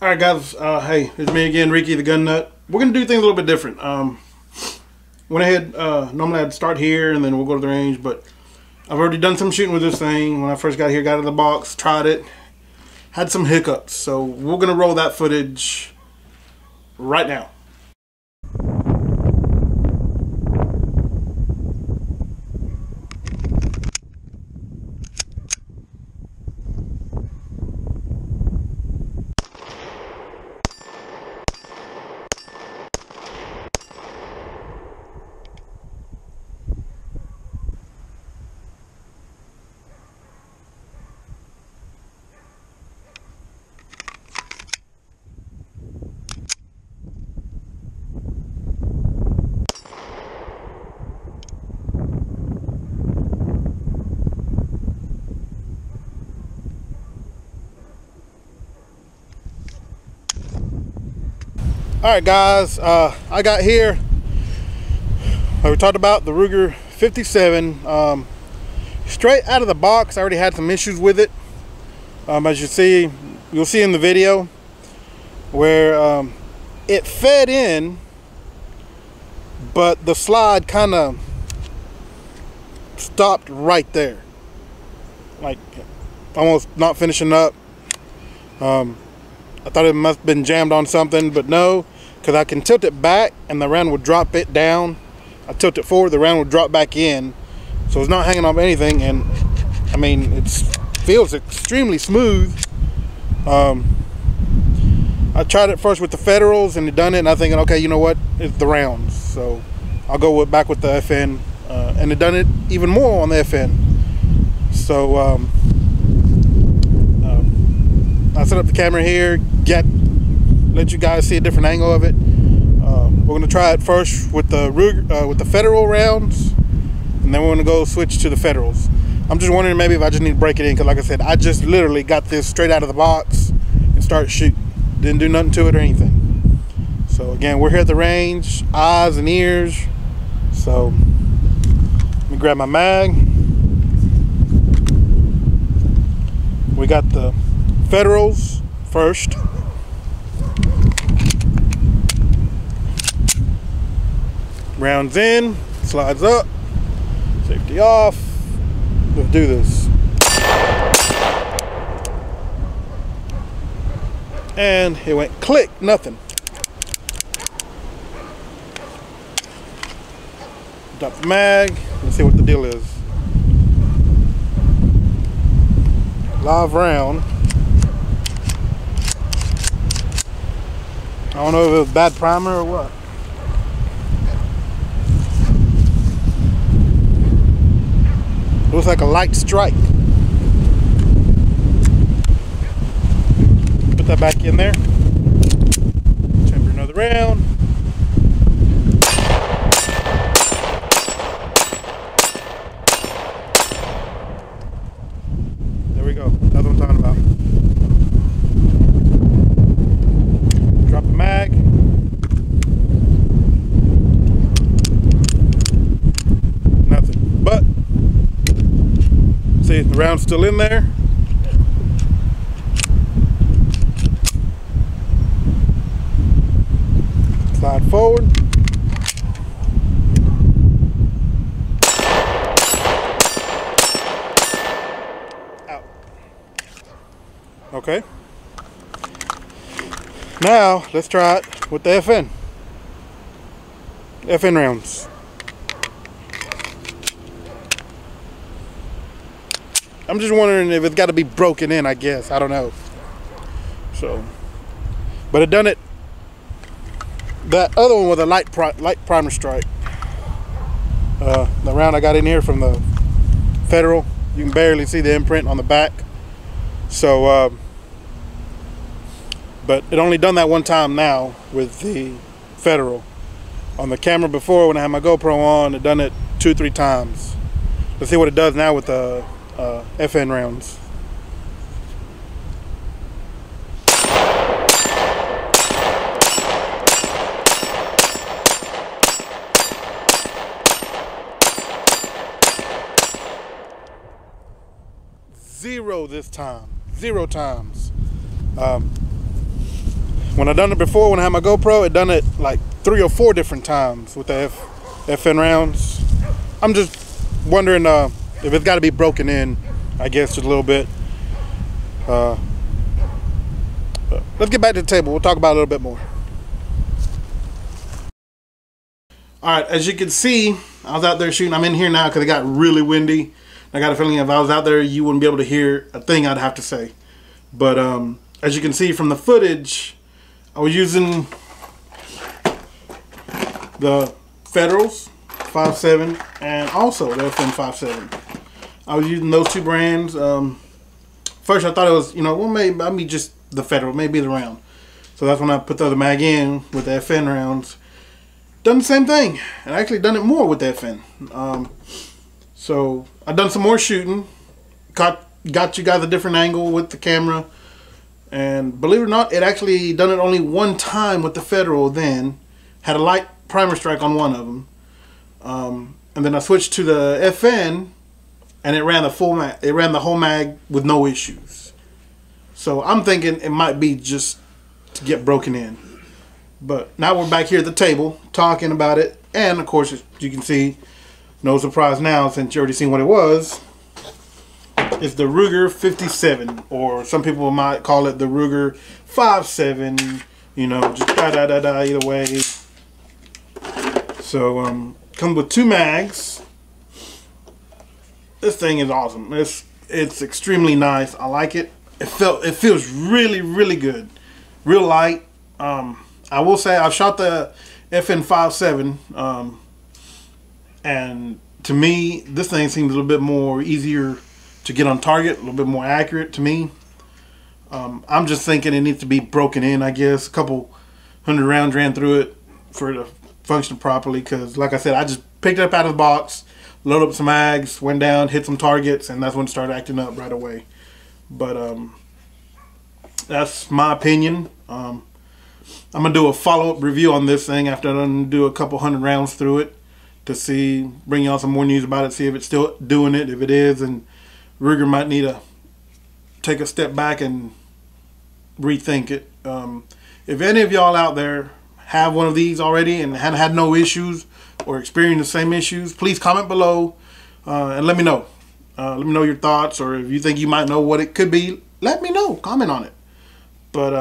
Alright guys, hey, it's me again, Ricky the Gun Nut. We're going to do things a little bit different. Went ahead, normally I'd start here and then we'll go to the range, but I've already done some shooting with this thing. When I first got here, got it in the box, tried it, had some hiccups. So we're going to roll that footage right now. Alright guys, I got here, we talked about the Ruger 57, straight out of the box. I already had some issues with it, as you'll see in the video, where it fed in, but the slide kind of stopped right there, like almost not finishing up. I thought it must have been jammed on something, but no, because I can tilt it back and the round would drop it down. I tilt it forward, the round would drop back in. So it's not hanging off anything, and I mean, it feels extremely smooth. I tried it first with the Federals and it done it, and I'm thinking, okay, you know what, it's the rounds. So I'll go back with the FN, and it done it even more on the FN. So I set up the camera here, let you guys see a different angle of it. We're gonna try it first with the Ruger, with the Federal rounds, and then we're gonna go switch to the Federals. I'm just wondering maybe if I just need to break it in, because like I said, I just literally got this straight out of the box and started shooting. Didn't do nothing to it or anything. So again, we're here at the range, eyes and ears. So let me grab my mag. We got the Federals first. Rounds in, slides up, safety off. Let's do this. And it went click, nothing. Drop the mag, let's see what the deal is. Live round. I don't know if it was bad primer or what. Looks like a light strike. Put that back in there. Chamber another round. There we go. That's what I'm talking about. Drop the mag. Nothing. But see, the round's still in there. Slide forward. Out. Okay. Now, let's try it with the FN. FN rounds. I'm just wondering if it's got to be broken in, I guess. I don't know. So, but it done it. That other one was a light primer strike. The round I got in here from the Federal, you can barely see the imprint on the back. So, but it only done that one time now with the Federal. On the camera before, when I had my GoPro on, it done it 2-3 times. Let's see what it does now with the FN rounds. Zero this time. 0 times. When I done it before, when I had my GoPro, it done it like 3 or 4 different times with the FN rounds. I'm just wondering if it's got to be broken in, I guess, just a little bit. Let's get back to the table. We'll talk about it a little bit more. Alright, as you can see, I was out there shooting. I'm in here now because it got really windy. I got a feeling if I was out there, you wouldn't be able to hear a thing I'd have to say. But as you can see from the footage, I was using the Federals 5.7 and also the FN 5.7. I was using those 2 brands. First I thought it was, well, maybe just the Federal, maybe the round. So that's when I put the other mag in with the FN rounds. Done the same thing, and actually done it more with the FN. So I've done some more shooting. Got you guys a different angle with the camera. And believe it or not, it actually done it only 1 time with the Federal then. Had a light primer strike on one of them. And then I switched to the FN and it ran the full mag. It ran the whole mag with no issues. So I'm thinking it might be just to get broken in. But now we're back here at the table talking about it. And of course, as you can see, no surprise now since you already seen what it was. It's the Ruger 57, or some people might call it the Ruger 5.7. Just either way. So comes with 2 mags. This thing is awesome. It's extremely nice. I like it. It feels really, really good. Real light. I will say I've shot the FN 5.7, and to me this thing seems a little bit more easier to get on target, a little bit more accurate to me. I'm just thinking it needs to be broken in, I guess. A couple 100 rounds ran through it for it to function properly, because like I said, I just picked it up out of the box, loaded up some mags, went down, hit some targets, and that's when it started acting up right away. But that's my opinion. I'm gonna do a follow-up review on this thing after I do a couple 100 rounds through it to bring y'all some more news about it, see if it's still doing it. If it is, and Ruger might need to take a step back and rethink it. If any of y'all out there have one of these already and haven't had no issues or experienced the same issues, please comment below and let me know. Let me know your thoughts, or if you think you might know what it could be, let me know. Comment on it. But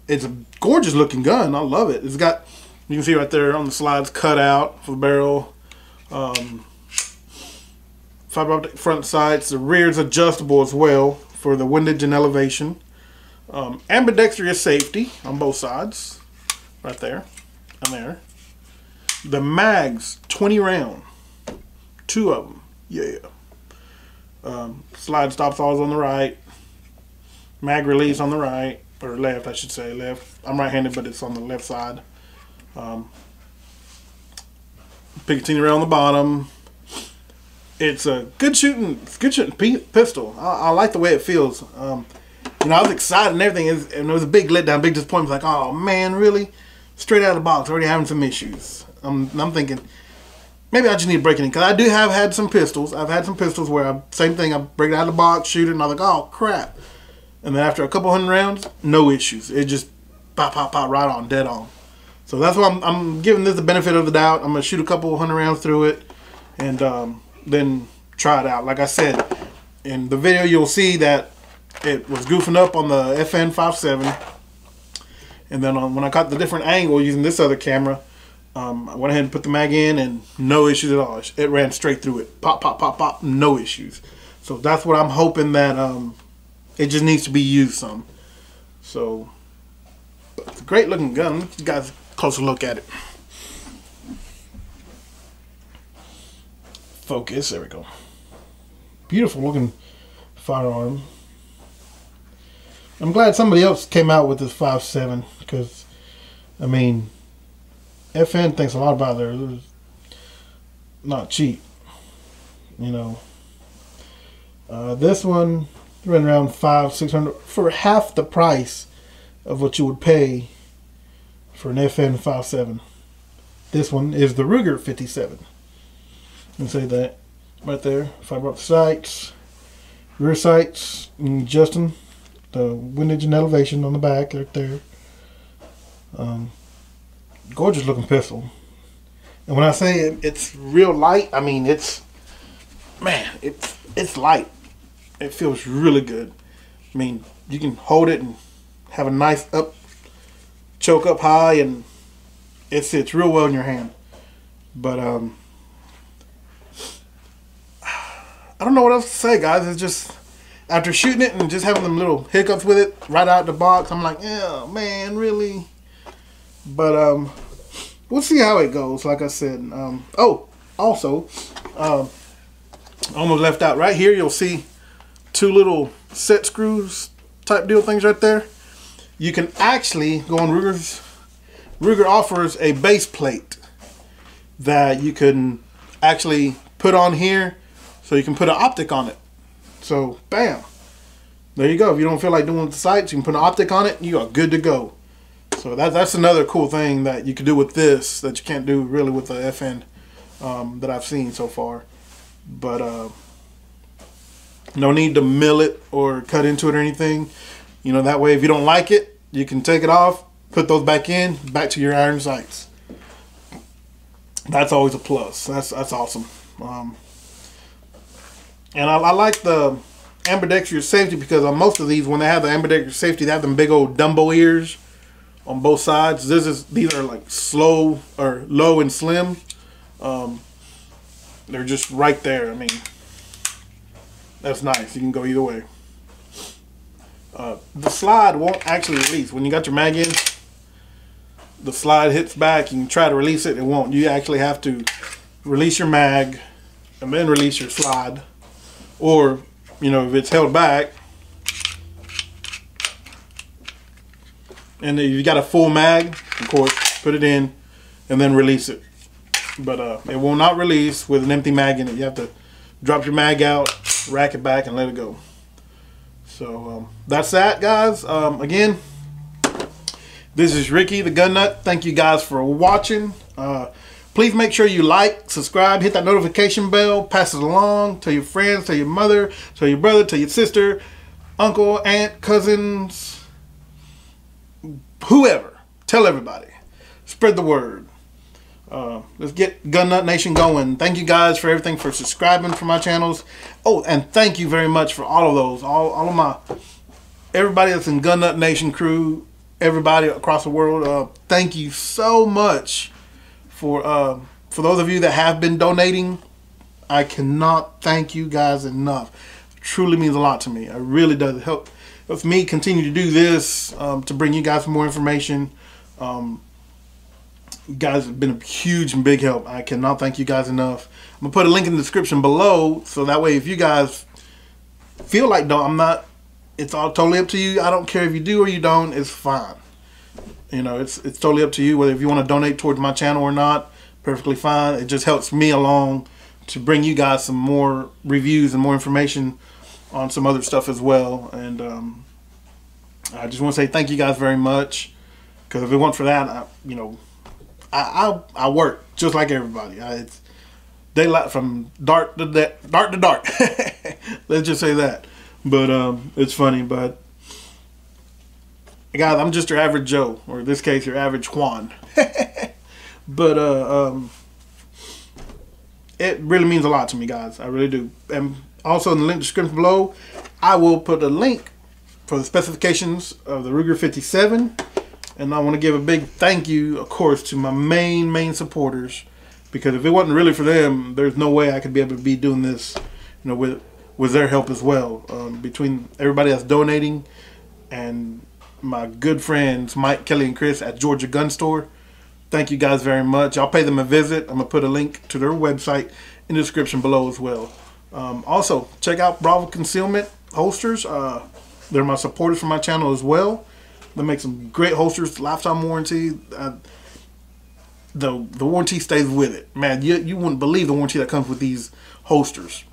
it's a gorgeous looking gun. I love it. It's got, you can see right there on the slides, cut out for the barrel. Fiber optic front sights. The rear is adjustable as well for the windage and elevation. Ambidextrous safety on both sides, right there and there. The mags, 20 round, 2 of them. Yeah. Slide stops always on the right. Mag release on the right, or left, I should say. Left. I'm right-handed, but it's on the left side. Picatinny rail on the bottom. It's a good shooting pistol. I like the way it feels. I was excited and everything, and it was a big letdown, big disappointment. Like, oh man, really? Straight out of the box, already having some issues. I'm thinking maybe I just need to break it in, because I do have had some pistols. I've had some pistols where same thing. I break it out of the box, shoot it, and I'm like, oh crap. And then after a couple 100 rounds, no issues. It just pop, pop, pop, right on, dead on. So that's why I'm giving this the benefit of the doubt. I'm gonna shoot a couple 100 rounds through it, and then try it out. Like I said, in the video you'll see that it was goofing up on the FN 5.7, and then when I caught the different angle using this other camera, I went ahead and put the mag in, and no issues at all. It ran straight through it. Pop, pop, pop, pop, no issues. So that's what I'm hoping, that it just needs to be used some. So, but it's a great looking gun. Let you guys a closer look at it. Focus, there we go. Beautiful looking firearm. I'm glad somebody else came out with this 5.7, because I mean, FN thinks a lot about theirs. Not cheap, you know. This one ran around $500-600 for half the price of what you would pay for an FN 5.7. This one is the Ruger 57. You can say that right there. Fiber optic sights, rear sights, and adjusting the windage and elevation on the back right there. Gorgeous looking pistol. And when I say it's real light, I mean it's light. It feels really good. I mean, you can hold it and have a nice choke up high, and it sits real well in your hand. But I don't know what else to say, guys. It's just, after shooting it and just having them little hiccups with it right out the box, I'm like, yeah, man, really? But we'll see how it goes. Like I said. Also, almost left out right here. You'll see two little set screws type deal things right there. You can actually go on Ruger offers a base plate that you can actually put on here, so you can put an optic on it. So bam, there you go. If you don't feel like doing the sights, you can put an optic on it, you are good to go. So that's another cool thing that you can do with this that you can't do really with the FN that I've seen so far. But no need to mill it or cut into it or anything. You know, that way if you don't like it, you can take it off, put those back to your iron sights. That's always a plus. That's awesome. And I like the ambidextrous safety, because on most of these, when they have the ambidextrous safety, they have them big old Dumbo ears on both sides. These are like slow or low and slim. They're just right there. I mean, that's nice. You can go either way. The slide won't actually release. When you got your mag in, the slide hits back. You can try to release it. It won't. You actually have to release your mag and then release your slide. Or, you know, if it's held back, and if you got a full mag, of course, put it in and then release it. But it will not release with an empty mag in it. You have to drop your mag out, rack it back, and let it go. So that's that, guys. Again, this is Ricky the Gun Nut. Thank you guys for watching. Please make sure you like, subscribe, hit that notification bell, pass it along, tell your friends, tell your mother, tell your brother, tell your sister, uncle, aunt, cousins, whoever. Tell everybody. Spread the word. Let's get Gun Nut Nation going. Thank you guys for everything, for subscribing for my channels. Oh, and thank you very much for all of those. All of everybody that's in Gun Nut Nation crew, everybody across the world. Thank you so much for those of you that have been donating. I cannot thank you guys enough. It truly means a lot to me. It really does. It helps me continue to do this, to bring you guys more information. You guys have been a huge and big help. I cannot thank you guys enough. I'm gonna put a link in the description below, so that way if you guys feel like it's all totally up to you. I don't care if you do or you don't. It's fine. You know, it's totally up to you whether if you want to donate towards my channel or not. Perfectly fine. It just helps me along to bring you guys some more reviews and more information on some other stuff as well. And I just want to say thank you guys very much, because if it weren't for that, I work just like everybody. It's daylight from dark to dark. Let's just say that. But it's funny. But guys, I'm just your average Joe, or in this case, your average Juan. But it really means a lot to me, guys. I really do. And also in the link description below, I will put a link for the specifications of the Ruger 57. And I want to give a big thank you, of course, to my main supporters, because if it wasn't really for them, there's no way I could be able to be doing this, you know, with their help as well. Between everybody that's donating and my good friends Mike, Kelly, and Chris at Georgia Gun Store, thank you guys very much. I'll pay them a visit. I'm gonna put a link to their website in the description below as well. Also, check out Bravo Concealment Holsters. They're my supporters for my channel as well. They make some great holsters, lifetime warranty. the warranty stays with it. Man, you wouldn't believe the warranty that comes with these holsters.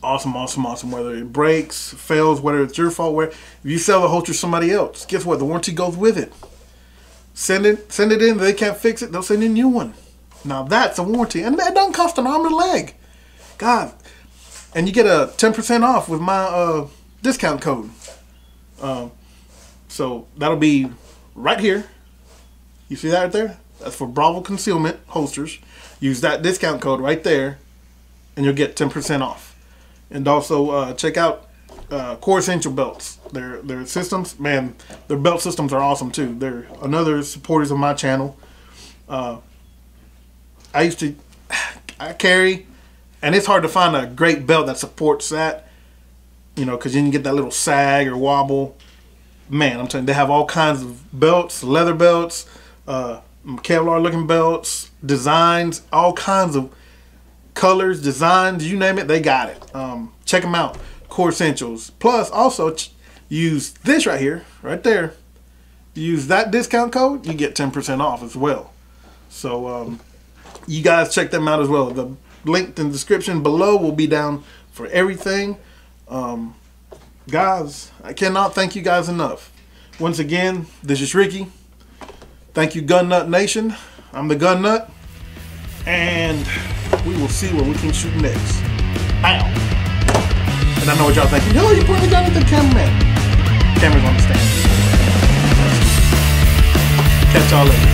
Awesome, awesome, awesome. Whether it breaks, fails, whether it's your fault, where if you sell the holster to somebody else, guess what? The warranty goes with it. Send it in. They can't fix it. They'll send you a new one. Now that's a warranty, and that doesn't cost an arm and a leg. God, and you get a 10% off with my discount code. So that'll be right here. You see that right there? That's for Bravo Concealment holsters. Use that discount code right there, and you'll get 10% off. And also check out Core Essential belts. Their systems, man, their belt systems are awesome too. They're another supporters of my channel. I carry, and it's hard to find a great belt that supports that, you know, because you can get that little sag or wobble. Man, I'm telling you, they have all kinds of belts, leather belts, Kevlar looking belts, designs, all kinds of colors, designs, you name it, they got it. Check them out, Core Essentials. Plus, also use this right here, right there. Use that discount code, you get 10% off as well. So you guys check them out as well. The link in the description below will be down for everything. Guys, I cannot thank you guys enough. Once again, this is Ricky. Thank you, Gun Nut Nation. I'm the Gun Nut, and we will see what we can shoot next. Bow. And I know what y'all thinking. Oh, you pointing the gun at the cameraman. Camera's on the stand. Catch y'all later.